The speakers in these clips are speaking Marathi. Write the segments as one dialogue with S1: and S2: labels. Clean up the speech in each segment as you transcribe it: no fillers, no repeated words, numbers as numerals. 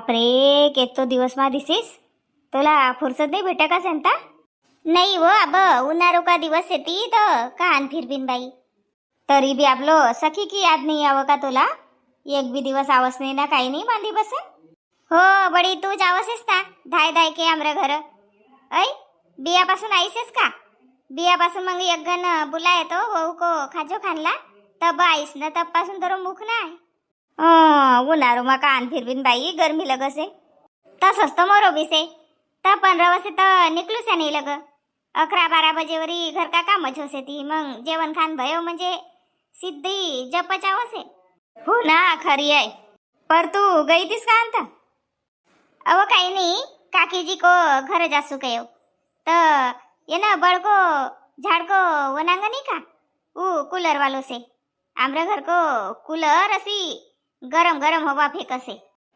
S1: बापरे, केतो दिवस मा दिसीस. तुला फुर्सत नाही भेटे का सेंता?
S2: नाही व अब उन्हारो का दिवस येती तर कान फिरबिन बाई.
S1: तरी बी आपलो सखी की याद नाही यावं का तुला? एक बी दिवस आवस नाही ना, काही नाही बांधी बस.
S2: हो बडी तू जावसेस का धाय धाय के आमरे घर. ऐ बियापासून आईसेस का? बियापासून मग एक गण बुला येतो वहू को खाजो खानला तब आईस ना, तब पासून तर मुख नाही.
S1: उन्हारो मा कान फिरबिन बाई, गरमी लगसे.
S2: तसंच तर मोरो बिसे तर 15 वर्षे तर निकलूस नाही लग. 11-12 बजेवरी घर का कामच होसे ती. मग जेवण खान भयो म्हणजे सिद्धी जपच आवसे.
S1: हो ना, खरी आहे. पर तू गई तीस का अंता?
S2: अव काही नाही, काकीजी को घर जासू कयो तर ये ना बड़को झाड़ को वनांगा नहीं का वो कूलर वालों से. आमरे घर को कूलर असी गरम गरम हवा फेकसे.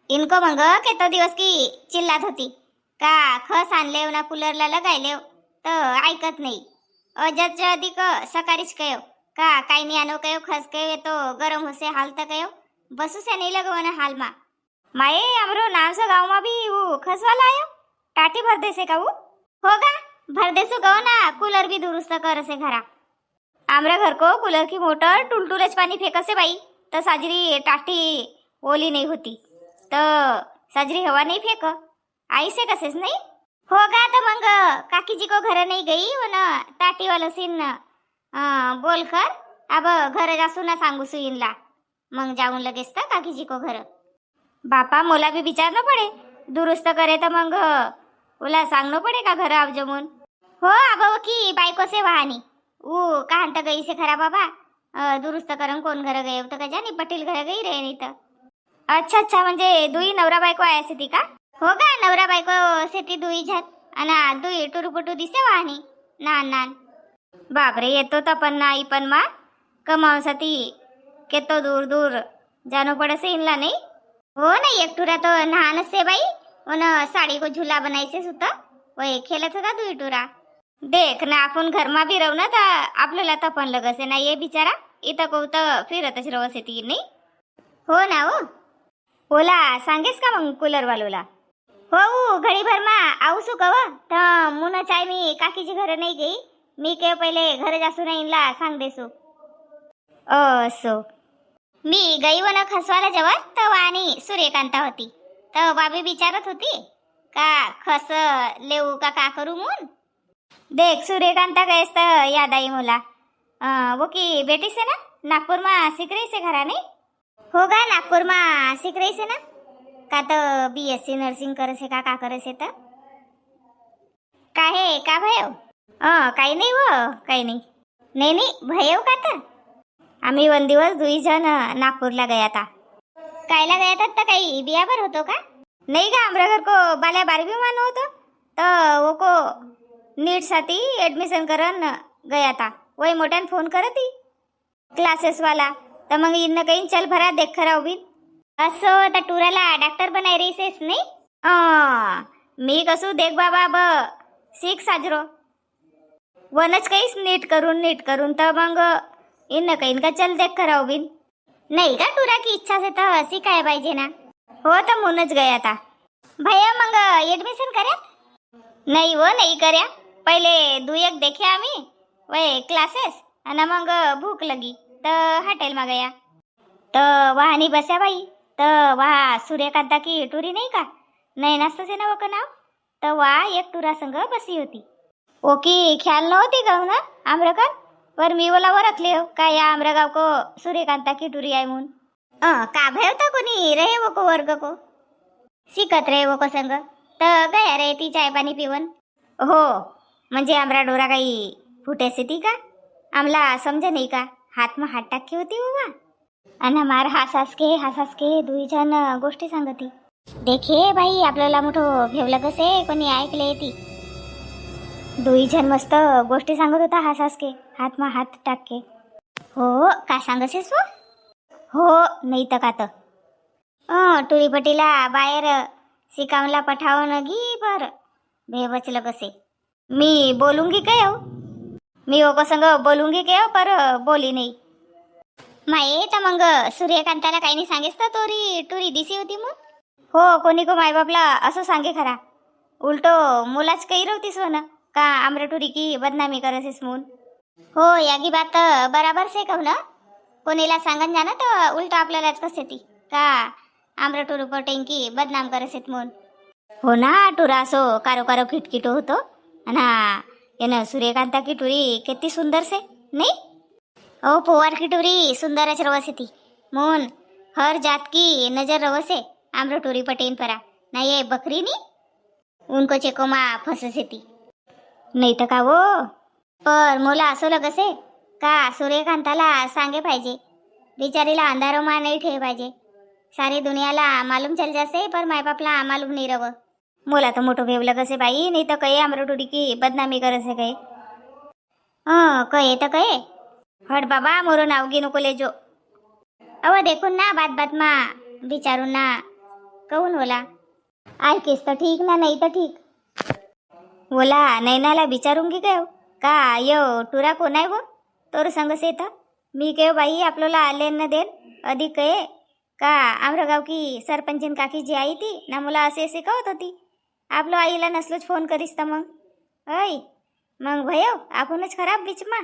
S2: इनको मंग के तो दिवस की चिल्लात होती का खस आणले ना कूलरला लगायले तर ऐकत नाही. अजच अधिक सकाळीच कयो का काही नाही आणो कयो खस कयो तो गरम होसे हाल तर कयो बसू से नहीं लगवना हाल मा.
S1: माये हमरो नाम से गाँव में भी वो खसवाला आयो. टाटी भर देसे का वो?
S2: होगा भर देसो गो ना. कूलर भी दुरुस्त कर से घरा.
S1: आमरे घर को कूलर की मोटर टुलटुलेच पानी फेंकसे बाई, तो साजरी टाटी ओली नहीं होती, तो साजरी हवा नहीं फेंक. आई से कसेस नहीं
S2: होगा. तो मंग काकी जी को घर नहीं गई वो ना टाटी वालो सीन बोल कर अब घर जासू ना सांगू सुईनला. मग जाऊन लगेच तर काकी जी को घर.
S1: बापा मोला भी विचारना पड़े, दुरुस्त करे तो मंग ओला सांगनो पड़े का घर आप जमून.
S2: हो अब की बायको से वाहनी वो कहां तक गई से खरा बाबा. दुरुस्त करन कोण घर गए तो का जानी पटेल घर गई रहे नहीं तर.
S1: अच्छा म्हणजे दुई नवरा बायको आया ती का?
S2: होगा नवरा बायको सेती दुई झत अना दुई टुरुपुटू दिसे वाहनी नान नान.
S1: बापरे, येतो तर पण नाही पण मा कमावसाठी केतो दूर दूर जानो पड़े से इनला नहीं.
S2: हो नाही एक टुरा तो नहान से बाई उन साड़ी को झूला बनायचे सुद्धा वही खेलत होता दुई टुरा.
S1: देख ना, आपण घर मा भी राहू ना तर आपल्याला तर पण लगसे ना. ये बिचारा इथं कोत फिरतच रवसे ती नाही.
S2: हो ना हो.
S1: ओला सांगेस का मग कूलर वालोला?
S2: हो घड़ी भर मा आऊसू कव तर मुन चाय मी काकीची घर नाही गई. मी के पहिले घर जासू ना इनला सांग देसू.
S1: असो
S2: मी गई वन खसवाला जेव्हा तर वाणी सूर्यकांता होती तर बाबी विचारत होती का खस लेऊ का करू म्हणून.
S1: देख सूर्यकांता गैस तर याद आई मोला. वो की बेटी से ना नागपुर मा सीख रही से घरा नहीं.
S2: होगा नागपुर मा सीख रही से ना का तर BSc नर्सिंग करे से का करे से तर काहे का भयो.
S1: काही नाही व काही नाही.
S2: नाही भयो का तर
S1: आम्ही 1 दिवस 2 जण नागपूरला गया था.
S2: कायला गया था तर काही बियावर होतो का?
S1: नहीं का, हमारे घर को बाल्या 12वीं मान होतो तो वो को नीट साठी एडमिशन करन गया था. वही मोठ्यान फोन करती क्लासेस वाला तर मग इन कहीं चल भरा देख खरा उभी.
S2: असो तर टुराला डॉक्टर बनाय रहीसेस नाही.
S1: मी कसू देख बाबा ब सीख साजरो वनच काहीच नीट करून तर मग इन कहीं का चल देख खरा उभी.
S2: नाही का टुरा की इच्छा से तर शिकाय पाहिजे ना.
S1: हो तर म्हणूनच गया था.
S2: भैया मग एडमिशन कर्या?
S1: नाही वो नहीं कर्या. पहिले 2-1 देखे आम्ही वही क्लासेस आणि मग भूक लगी तर हॉटेल मा गया तर वहानी बस्या बाई. तर वहा सूर्यकांता की टुरी नाही का, नाही नाचत से ना वो का नाव. तर वहा एक टुरा संग बसी होती. ओकी ख्याल नव्हती गाव ना आम्रगाव, पर मी बोला ओळखले हो का या आम्रगाव को सूर्यकांता की टुरी आहे म्हणून.
S2: का भयो तर कोणी रहे वो को वर्ग को शिकत रहे वो को संग तर गया रे ती चाय पाणी पिवन.
S1: हो म्हणजे आमरा डोरा काही फुटेसे ती का आमला समजे नाही का. हात में हात टाकी होती हुआ आणि मार हासास के 2 जण गोष्टी सांगती.
S2: देखे बाई आपल्याला मोठो भेवलं कसे कोणी ऐकले ती.
S1: 2 जण मस्त गोष्टी सांगत होता हासास के हात में हात टाके.
S2: हो का सांगसेस वो?
S1: हो नाही तर का तर
S2: टुरीपटीला बाहेर शिकावला पठावून गी पर भेवचलं कसे.
S1: मी बोलूंगी काय हो, मी ओको संग बोलूंगी काय पर बोली नाही.
S2: माये तर मग सूर्यकांताला काही नाही सांगेस तर टुरी दिसी होती मग.
S1: हो कोणी को मायबापला असं सांगे खरा उलटो मुलाच काही रवतीस हो ना का आमरटुरी की बदनामी करसेस म्हणून.
S2: हो यागी बात बराबर से कहू ना कोणीला सांगन जाणं तर उलट आपल्यालाच कसे ती का आमरटूर पटेन की बदनाम करसेत म्हणून.
S1: हो ना टुरा असो कारो कारो खिटकिटो होतो आणि येणं सूर्यकांता की टुरी किती सुंदर से नाही.
S2: ओ पोवार की टुरी सुंदरच रवसे ती म्हणून हर जात की नजर रवसे आमरटूरी पटेन परा नाही ये बकरी नी उनको चेकोमा फससे ती.
S1: नाही तर का वो.
S2: पर मोला असं लगसे का सूर्यकांताला सांगे पाहिजे बिचारीला अंधारोमा नाही ठेवे पाहिजे सारी दुनियाला मालूम चल जासे पर मायबापला मालूम नाही रव.
S1: मोला तर मोठं भेवलं कसे बाई नाही तर काही आमरटुरी की बदनामी करसे काही.
S2: कहे तर कहे
S1: हट बाबा मोरो नाव घे नको ले जो.
S2: अव देखून ना बात बात मा विचारून ना कहून होला ऐकेस तर ठीक ना नाही तर ठीक.
S1: बोला नैनाला विचारूंगी काय का यो टुरा कोण आहे वो तोर संगस येत मी केव बाई आपल्याला लेन न देन अधिक कहे का आमरा गाव की सरपंचीन काकी जी आई ती ना मुला असे असे कहत होती आपलं आईला नसलोच फोन करीस तर मग मग भयो आपणच खराब बीच मा.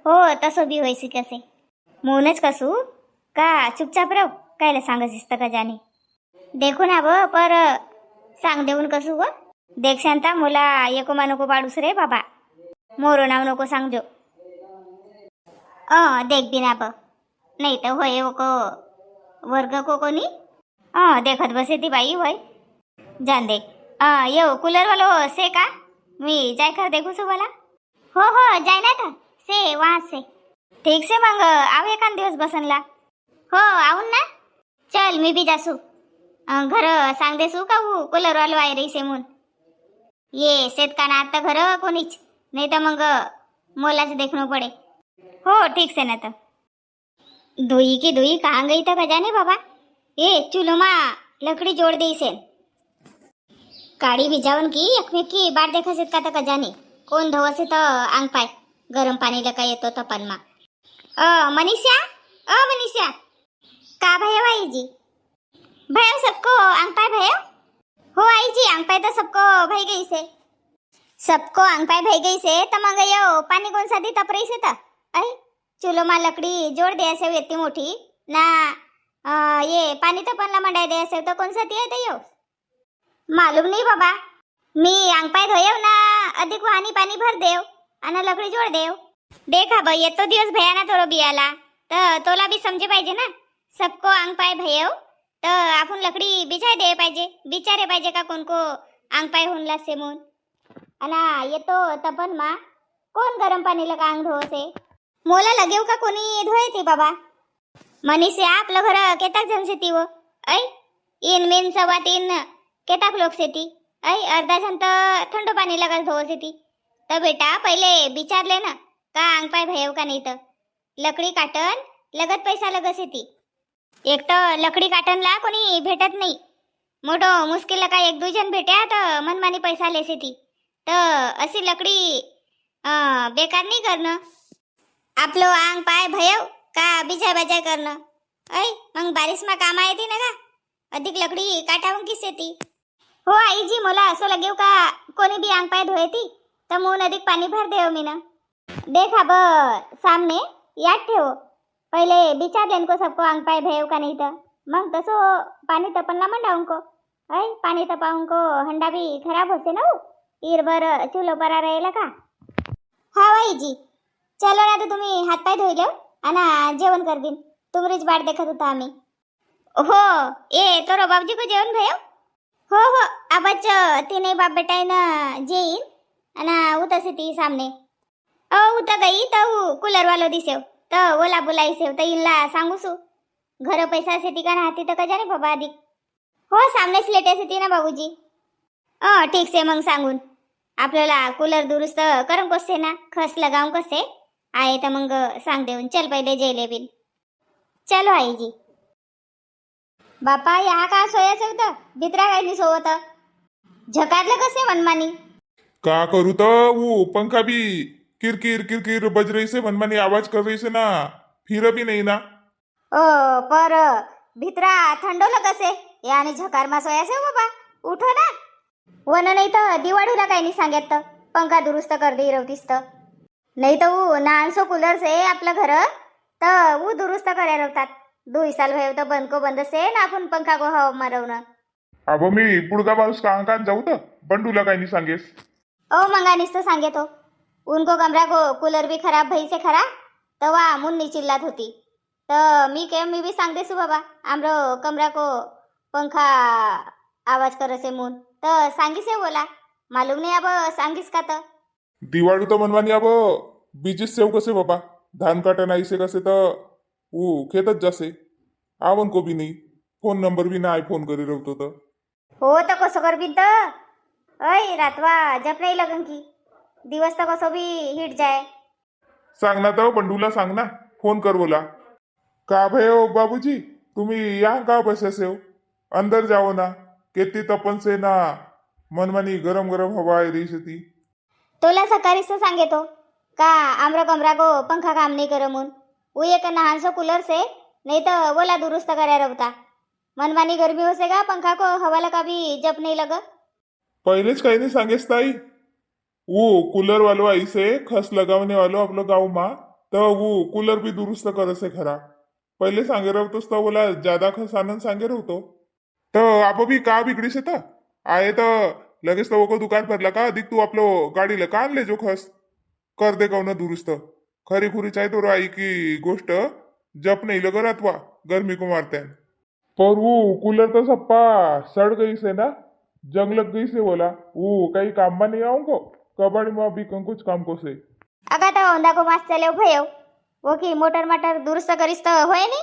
S2: हो तसं बी होईसी कसे
S1: म्हणूनच कसू का चुपचाप राव कायला सांगसीस तर का जाणे.
S2: देखो ना व पर सांग देऊन कसू व
S1: देख शांता मुला एकोमा नको पाडूस रे बाबा मोरो नाव नको सांगजो.
S2: देख बिना ब नाही तर होय को वर्ग को कोणी
S1: देखत बसे ती बाई होय जान दे. यो कूलर वालो से का मी जाय कर देखू सो बोला.
S2: हो जाय ना तर से वहाँ से.
S1: ठीक से मग आव एखाद दिवस बसनला.
S2: हो आऊन ना चल मी भी जासू घर सांग देसू का वो कूलर वालो आय रही से म्हणून. ये शेतकाना आता घर कोणीच नाही तर मग मोलाच देखणं पडे.
S1: हो ठीक से ना तर
S2: दुई की दुई कहाँ गई था जाने बाबा ये चूल्हो मा लकड़ी जोड़ दी से काड़ी भिजावन की एकमेक की बाट देखा से का जाने कोण धोवसे तो आंग पाय गरम पानी लगा येतो तपन मा. मनीषा मनीषा का भयो आई जी भयो सबको आंग पाय भयो. हो आई जी आंग पाय तो सबको भई गई से सबको आंग पाय भई गई से तो मग यो पानी कौन सा दी तप रही से त चूल्हो मा लकड़ी जोड़ दे असे इतनी मोठी ना ये पानी तपनला मंडाय दे असे तो कौन सा ती आहे यो मालूम नहीं बाबा मी आंग पाय धोयव ना अधिक वाहनी पानी भर देव आणि लकड़ी जोड़ देव. देखा भाई ये तो दिवस भया ना तोरो बियाला तर तोला भी समजे पाहिजे ना सबको आंग पाय भयव तर आपण लकड़ी बिछाय दे पाहिजे बिचारे पाहिजे का कोण को आंग पाय होऊन लासे म्हणून. आणि ये तो तपन मा कोण गरम पानी लगा आंग धोसे मोला लगेव का कोणी धोये ते बाबा. मनीषे आपलं घर केताक जण से ती वो इन मेन सवा तीन केताक लोक से ती अर्धा जण तर थंड पाणी लगा धोसे ती. तर बेटा पहिले विचारले ना का आंग पाय भयव का नाही तर लकड़ी काटन लगत पैसा लगसे ती. एक तर लकड़ी काटनला कोणी भेटत नाही मोठो मुश्किल का एक दो जण भेट्या तर मनमानी पैसा लेसे ती. तर अशी लकड़ी बेकार नाही करणं आपलं आंग पाय भयव का बिजाय बाजाय करणं मग बारिश मा काम येते ना का अधिक लकड़ी काटावून किस येती. हो आई जी मला असं लगेव का कोणी भी आंग पाय धोयती तर म्हणून अधिक पाणी भर देव मी ना. देखा ब सामने याद ठेव पहिले विचारले को सबको आंग पाय भयव का नाही तर मग तसो पाणी तपनला मंडावून को पाणी तपावून को हंडा भी खराब होते ना ईरभर चूल्हो परा रहेला का. हा आई जी चलो ना तर तुम्ही हातपाय धुईलो आणि जेवण करबिन तुमरीच बाट देखत होता आम्ही. हो ए तोरो बाबजी को जेवण भयो. हो आबाच तीन बाप बेटा जेईन आणि उतसे ती सामने उत गई तर कूलर वालो दिसेव तर ओला बोलाई सेव तर इनला सांगूसू घर पैसा से ती का राहती तर कजा रे बाबा अधिक. हो सामनेच लेटे से ती ना बाबूजी. ठीक से मग सांगून आपल्याला कूलर दुरुस्त करून कसे ना खस लगावून कसे आहे तर मग सांग देऊन चल पहिले जेले बिन. चलो आई जी. बापा यहाँ का सोयाचं होतं भित्रा काय नाही सोवत झकाडलं कसे मनमानी.
S3: का करू तो वो पंखा भी किरकिर किरकिर बज रही से मनमानी आवाज कर रही से ना फिर भी नहीं ना.
S1: पर भित्रा थंडवलं कसे
S2: ये आणि झकार सोया से बाबा उठो ना. वन नाही तर दिवाळीला काही नाही सांगत तर पंखा दुरुस्त कर दे रवतीस तर नाही तर ऊ नानसो कूलर से आपलं घर तर ऊ दुरुस्त करे रवतात. 2 साल भयो तर बंद को बंद से ना आपण पंखा को हवा मारवणं.
S3: अब मी पुढगा माणूस का जाऊ तर बंडूला काही नाही सांगेस.
S2: ओ मंगानीस तो सांगे तो उनको कमरा को कूलर भी खराब भई से खरा तवा मुन्नी चिल्लात होती. तर मी भी सांगते सु बाबा आमरो कमरा को पंखा आवाज करसे मुन तर सांगीसे बोला मालूम नाही अब सांगीस का तर.
S3: दिवाळी तर मनवानी अब बीजीस सेव कसे बाबा धान काटा नाही से कसे तर वो खेतच जासे आवन को भी नहीं फोन नंबर भी ना फोन करी रवतो तर.
S2: हो तर कसं कर बिन तर ऐ रातवा जप नाही लगन की दिवस तर कसं भी हिट जाय.
S3: सांग ना तर बंडूला सांग ना फोन कर बोला. का भयो बाबूजी तुम्ही यहाँ का बसे से हो अंदर जाओ ना किती तपन से ना मनमानी गरम गरम हवा आ रही ती.
S2: तोला सकाळीच तर सांगे तो का आमरा कमरा को पंखा काम नहीं करे मुन वो एक नहानसो कूलर से नहीं तो बोला दुरुस्त करा रवता. मनमानी गर्मी हो से का पंखा को हवाला का भी जप नहीं लगा.
S3: पहिलेच काही नाही सांगेस ताई वो कूलर वालो आई से खस लगावने वालो आपलं गाव मा तर वो कूलर भी दुरुस्त करसे खरा. पहिले सांगे रवतोस तर बोला ज्यादा खस आनंद सांगे रवतो तर आप भी का बिगड़ी से तर आये तर लगेच तो को दुकान भरला का अधिक तू आपलं गाडीला का आणले जो खस कर दे कौन दुरुस्त. खरी खुरी चाहे तो आई की गोष्ट जप नहीं लग रातवा गर्मी को मारते हैं. पर वो कूलर तो सप्पा सड़ गई से ना जंग लग गई से बोला वो काही काम में नहीं आऊंगा कबाड़ी में अभी कुछ काम को से.
S2: अगा तो औंधा को मास चले भयो वो की मोटर माटर दुरुस्त करीस तो होय नहीं.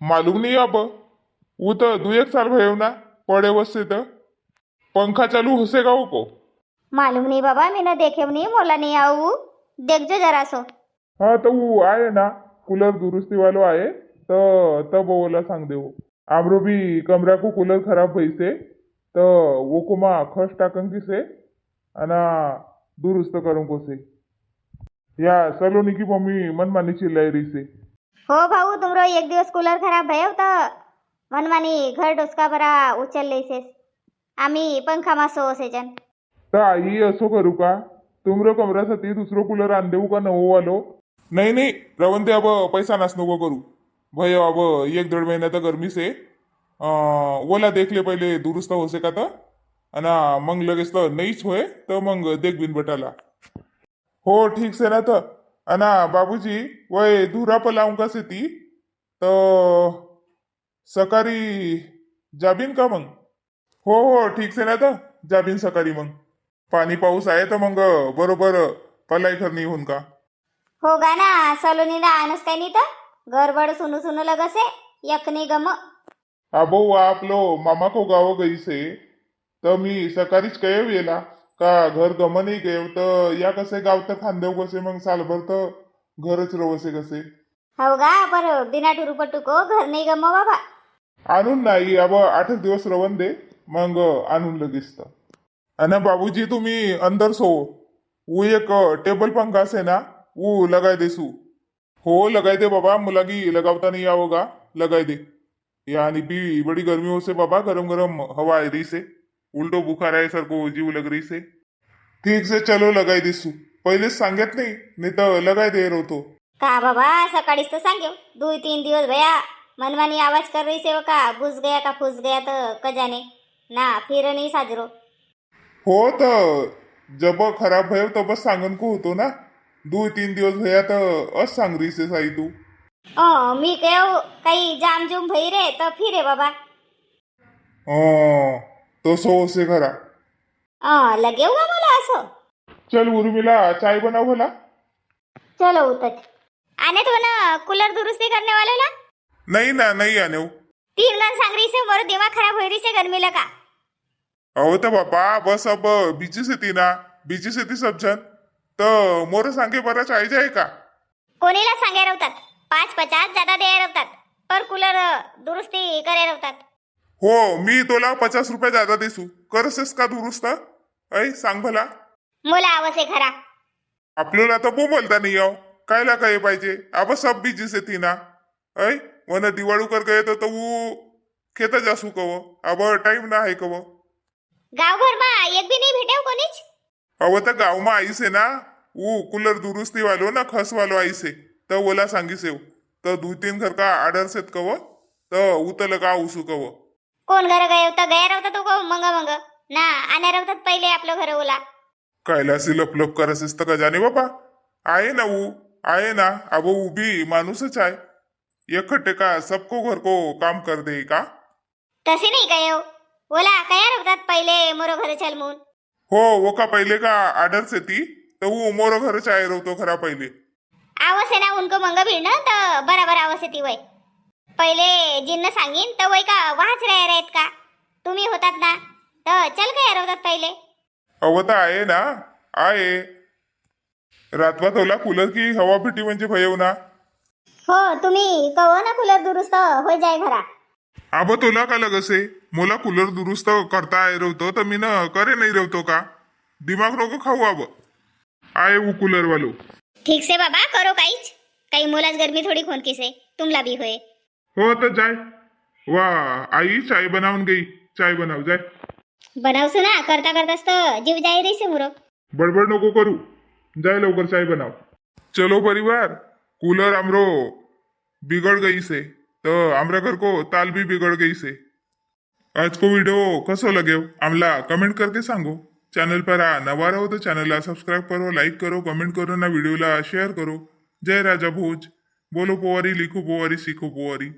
S3: मालूम नहीं अब वो तो 2-1 साल भयो ना पड़े वस्ते तो पंखा चालू होसेगा वो को.
S2: मालूम नहीं बाबा मैंने देखे नहीं मोला नहीं आऊ देख जो जरा सो.
S3: हाँ तो वो आए ना कूलर दुरुस्ती वालो आए तो तब बोला सांग दे वो आमरो भी कमरा को कूलर खराब भई से तो वो को मा खस टाकन की से अना दुरुस्त करूँ को से या सलोनी की मम्मी मनमानी चिल्लाई रही से.
S2: हो भाऊ तुमरो एक दिवस कूलर खराब भयो तर मनमानी घर डोसका बरा उचल लेसेस आम्ही पंखा मा सो सेजन.
S3: तर आई असो करू का तुमरो कमरासाठी दुसरो कूलर आण देऊ का नवो वालो. नहीं नहीं रवन ते अब पैसा नाच नको करू भयो अब 1-1.5 महीना तर गर्मी से ओला देख ले पहिले दुरुस्त होसे का तर अना मग लगेच तर नाहीच होय तर मग देख बिन बटाला. हो ठीक से ना तर अना बाबूजी वय धुरा पलाऊं का से ती तर सकाळी जाबीन का मग. हो हो ठीक से ना तर जाबीन सकाळी मग पाणी पाऊस आहे तर मग बरोबर पलाई करणी होऊन का.
S2: हो गा ना सलोनीला आणस काय नाही तर गडबड सुनू सुनू लगसे यखनी गम.
S3: अबो आपलो मामा को गाव गई से तर मी सकाळीच कयव येला का घर गम नाही गयव तर या कसे गाव तर खांदेव कसे मग सालभर तर घरच रवसे कसे.
S2: हो गा पर बिना टुरुपट्टू को घर नाही गम बाबा.
S3: आणून नाही अब 8 दिवस रवन दे मग आणून लगेच तर. अना बाबूजी तुम्ही अंदर सो वो एक टेबल पंखा से ना वो लगाई देसू. हो लगाई दे बाबा मुलागी लगावता नहीं आओगा लगाई दे यानी भी बड़ी गर्मी हो से बाबा गरम गरम हवा आ रही से उल्टो बुखार आहे सर को जीव लग रही से. ठीक से चलो लगाई देसू पहिलेच सांगत नाही तर लगाई दे रहो.
S2: का बाबा सकाळीच तर सांगेव 2-3 दिवस भया मनमानी आवाज कर रही से का घुस गया का फुस गया तर कजाने ना फिर नहीं साजरो.
S3: हो तर जब खराब भयो तब सांगन को होतो ना 2-3 दिवस भया तर अस सांग रही से साई तू.
S2: मी कहू काही जाम जुम भई रे तर फिरे बाबा.
S3: तो सो से खरा.
S2: लगेव का मला असं.
S3: चल उर्मिला चाय बनाव भला.
S2: चलो उतच आने तो ना कूलर दुरुस्ती करने वाले ला.
S3: नहीं ना नहीं आने वो.
S2: 3 गन सांग रही से मोर दिमाग खराब हो रही से गर्मी लगा.
S3: अहो तर बापा बस अब बीची से थी ना बीची से थी सब जन तर मोर सांगे बरा चाय जाए का.
S2: कोणीला सांगे रवतात 5-50 ज्यादा दे रवतात पर कूलर दुरुस्ती करे रवतात.
S3: हो मी तोला 50 रुपये ज्यादा देसू करसेस का दुरुस्त ऐ सांग भला.
S2: मुला आवसे खरा.
S3: आपल्याला तर बोलता नाही आहो कायला काय पाहिजे अब सब बीजी से थी ना ऐ वन दिवाळू कर गए तो वो खेत जासू कव अब टाइम ना आहे कव
S2: गावभर में एक भी नहीं भेटे हो कोनीच।
S3: अब तर गाव में आई से ना वो कूलर दुरुस्ती वालो ना खस वालो आई से तो बोला सांगी से तो 2-3 घर का आर्डर से कव तो उतल का उसू कव
S2: कोण घर गए होता गया रहता तो को मंग मंग ना आने रहतात पहिले आपलं घर ओला।
S3: कैलासी लपलप करस तर का जाने बापा आए ना वो आए ना अब वो भी मानुसच आहे इकट्ठे का सबको घर को काम कर दे का
S2: तसे नाही काय हो ओला कया रहतात पहिले मोरो घर चल मून।
S3: हो वो का पहले का आर्डर से थी तो वो मोरो घर चाहे रहो खरा पहले
S2: आवसे ना उनको मंग भिडणं तर बराबर आवसे ती वय पहिले जिन्न सांगीन तर वय का वाच आहेत का तुम्ही होतात ना तर चल काय रहतात पहिले।
S3: अवता आहे ना आहे रातवा तोला कूलर की हवा फिटी म्हणजे भयव ना
S2: हो तुम्ही कहो ना कूलर दुरुस्त हो जाय घरा।
S3: आब तोला का लगसे मोला कूलर दुरुस्त करता आहे रवतो तर मी न करे नाही रवतो का दिमाग नको खाऊ अब आए वो कूलर वालो
S2: ठीक से बाबा करो काहीच काही मोलाच गर्मी थोडी खोनकी से तुमला भी होय।
S3: हो तर जाय वाह आई चाय बनावून गई चाय बनाव जाय
S2: बनावसो ना करता करताच तर जीव जाय रे से मुरो।
S3: बडबड नको करू जाय लवकर चाय बनाव चलो परिवार कूलर आमरो बिगड़ गई से तो आमरा घर को ताल भी बिगड़ गई से आज को वीडियो कसो लगे आमला कमेंट करके सांगो चैनल पर नवा रहो तो चैनल ला सब्सक्राइब करो लाइक करो कमेंट करो ना वीडियो ला शेयर करो जय राजा भोज बोलो पोवारी लिखो पोवारी सीखो पोवारी।